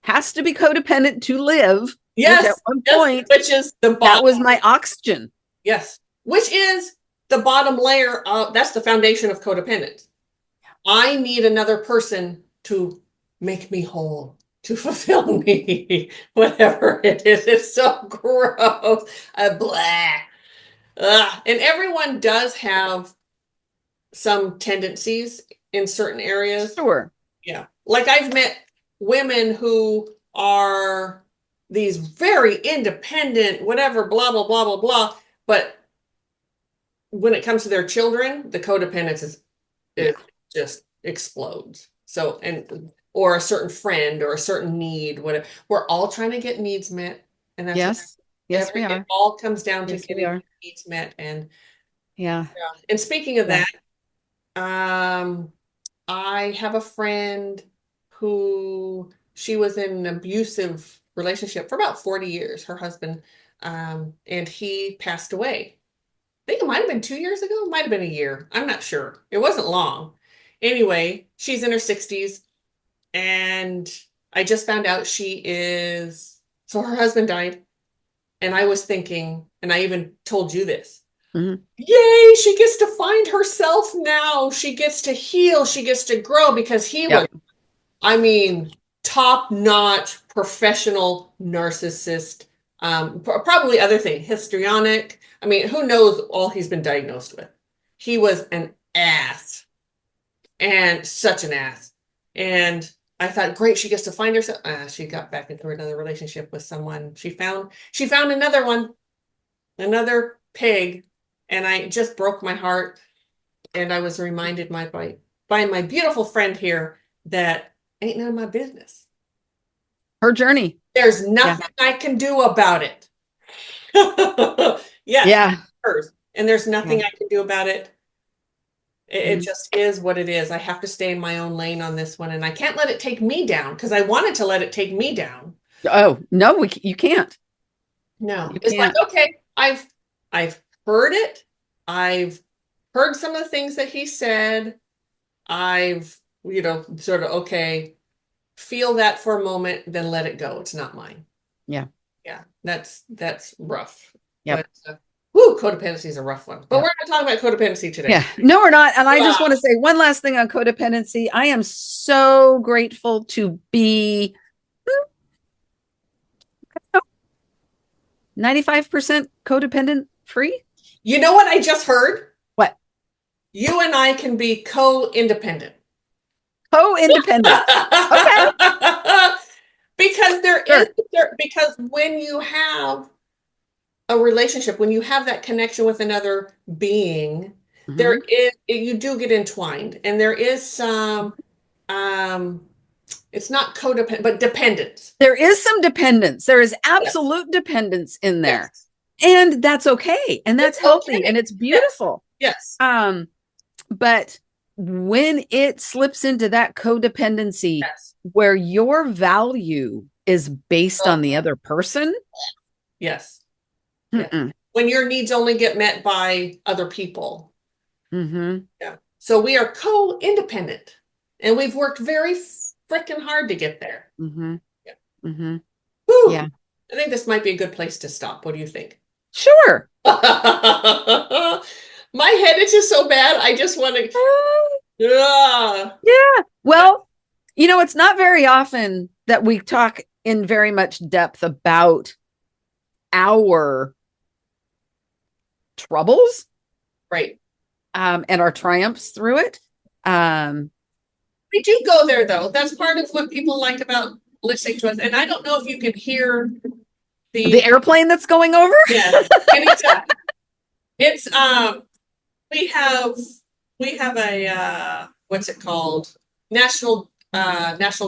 has to be codependent to live, yes. Which at one point, which is the bottom. That was my oxygen. Yes. Which is the bottom layer of, that's the foundation of codependence. I need another person to make me whole, to fulfill me, whatever it is. It's so gross. Blah. And everyone does have some tendencies in certain areas. Sure. Yeah. Like I've met women who are these very independent, whatever, blah, blah, blah, blah, blah. But when it comes to their children, the codependence it just explodes. So, or a certain friend or a certain need, whatever. We're all trying to get needs met. And that's yes, we are. It all comes down to Yes, getting needs met. And yeah. And speaking of that, I have a friend who she was in an abusive relationship for about 40 years, her husband, and he passed away. I think it might have been 2 years ago, might have been a year. I'm not sure. It wasn't long. Anyway, she's in her 60s, and I just found out so her husband died, and I was thinking, and I even told you this. Mm-hmm. Yay, she gets to find herself now. She gets to heal. She gets to grow because he was, I mean, top-notch professional narcissist, probably other thing, histrionic. I mean, who knows all he's been diagnosed with. He was an ass, and such an ass. And I thought, great, she gets to find herself. She got back into another relationship with someone. She found another one, another pig, and I just broke my heart. And I was reminded by my beautiful friend here that ain't none of my business. Her journey. There's nothing I can do about it. Yeah. Hers. And there's nothing I can do about it. It just is what it is. I have to stay in my own lane on this one, and I can't let it take me down because I wanted to let it take me down. Oh, no, you can't. No, You it's can't. like, okay, I've heard it. I've heard some of the things that he said. I've, sort of, okay, feel that for a moment, then let it go. It's not mine. Yeah. Yeah, that's rough. Yep. But codependency is a rough one. But Yep. we're not talking about codependency today. Yeah. No, we're not. And I just Wow. want to say one last thing on codependency. I am so grateful to be 95% codependent free. You know what I just heard? What? You and I can be co-independent. Co-independent. Okay. Because Sure. because when you have a relationship, when you have that connection with another being, Mhm. you do get entwined, and there is some, it's not codependent, but dependence. There is some dependence. There is Yes. absolute dependence in there. Yes. And that's okay. And that's It's healthy okay. and it's beautiful. Yes. But when it slips into that codependency Yes. where your value is based Oh, on the other person, yes. Yes. mm-mm. When your needs only get met by other people. Mm-hmm. Yeah. So we are co-independent, and we've worked very freaking hard to get there. Mm-hmm. Yeah. Mm-hmm. Whew. Yeah. I think this might be a good place to stop. What do you think? Sure. My head itches so bad. I just want to. Yeah. Well, it's not very often that we talk in very much depth about our troubles, Right. and our triumphs through it. We do go there, though. That's part of what people like about listening to us. And I don't know if you can hear The airplane that's going over. Yeah, it's we have a what's it called? National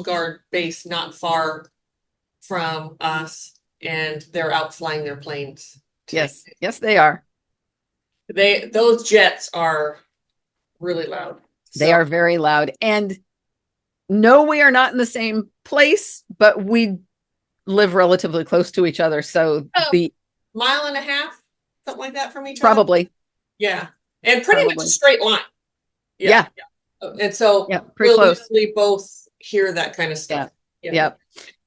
Guard base not far from us, and they're out flying their planes today. Yes, they are. Those jets are really loud. They are very loud. And no, we are not in the same place, but we live relatively close to each other. So the mile and a half, something like that from each probably. other. Yeah. And pretty much a straight line. Yeah. And so pretty close. We both hear that kind of stuff. Yep.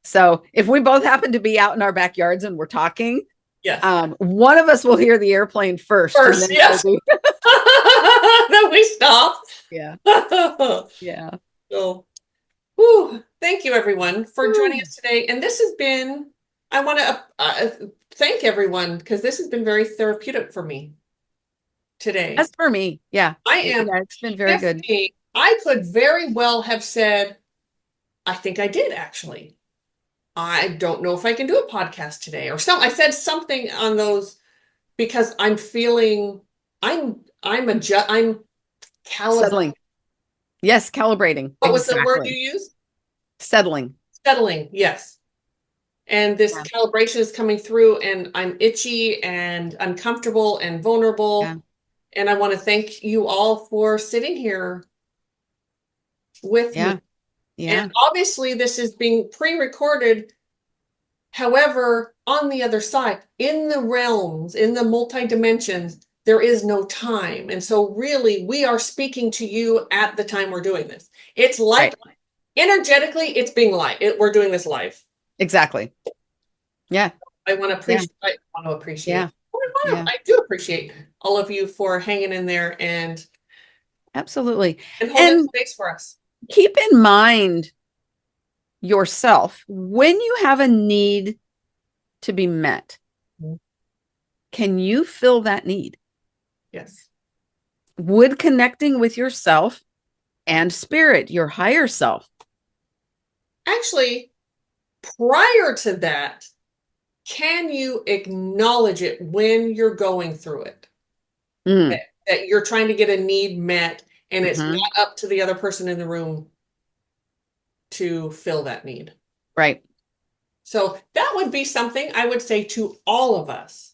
So if we both happen to be out in our backyards and we're talking, yes. One of us will hear the airplane first. And then yes. Then we stop. Yeah. Yeah. So, thank you everyone for joining us today. And this has been, I want to thank everyone, because this has been very therapeutic for me today. As for me, yeah. It's been very good. I could very well have said, I think I did actually. I don't know if I can do a podcast today or something. I said something on those because I'm feeling I'm calibrating. Settling. Yes, calibrating. What was the word you used? Settling. Settling, yes. And this calibration is coming through, and I'm itchy and uncomfortable and vulnerable. Yeah. And I want to thank you all for sitting here with me. Yeah. And obviously this is being pre-recorded. However, on the other side, in the realms, in the multi-dimensions, there is no time. And so really we are speaking to you at the time we're doing this. It's like energetically, it's being live. We're doing this live. Exactly. Yeah. I want to appreciate. Yeah. I want to appreciate. Yeah. I do appreciate all of you for hanging in there and absolutely and holding space for us. Keep in mind yourself when you have a need to be met. Mm-hmm. Can you fill that need? Yes. Would connecting with yourself and spirit, your higher self. Actually, prior to that, can you acknowledge it when you're going through it? Mm. That you're trying to get a need met, and it's not up to the other person in the room to fill that need. Right. So that would be something I would say to all of us.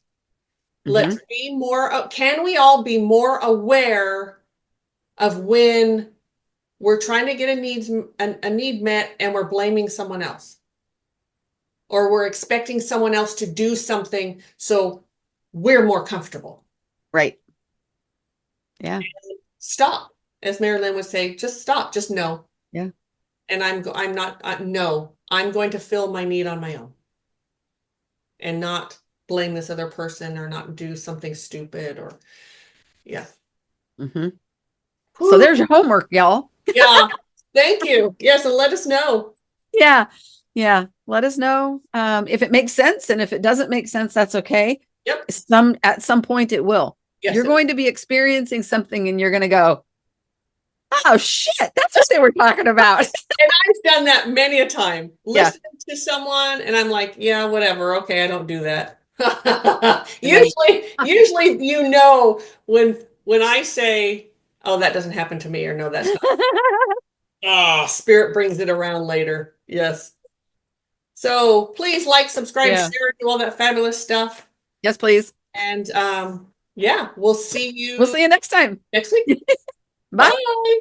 Let's be more, can we all be more aware of when we're trying to get a need met and we're blaming someone else? Or we're expecting someone else to do something so we're more comfortable. Right. Yeah. Stop. As Mari-Lyn would say, just stop, just no. Yeah. And I'm not, no, I'm going to fill my need on my own and not blame this other person or not do something stupid or, yeah. Mm-hmm. So Whew. there's your homework, y'all. Yeah. Thank you. Yes. And let us know. Yeah. Yeah. Let us know if it makes sense. And if it doesn't make sense, that's okay. Yep. At some point it will. Yes. You're going to be experiencing something and you're going to go, oh shit, that's what they were talking about. And I've done that many a time, Yeah. listening to someone, and I'm like, yeah, whatever. Okay, I don't do that. And then Usually, you know, when I say, oh, that doesn't happen to me, or no, that's not. Ah, spirit brings it around later. Yes. So please like, subscribe, yeah. share, do all that fabulous stuff. Yes, please. And yeah, we'll see We'll you see you next time. next week. Bye. Bye.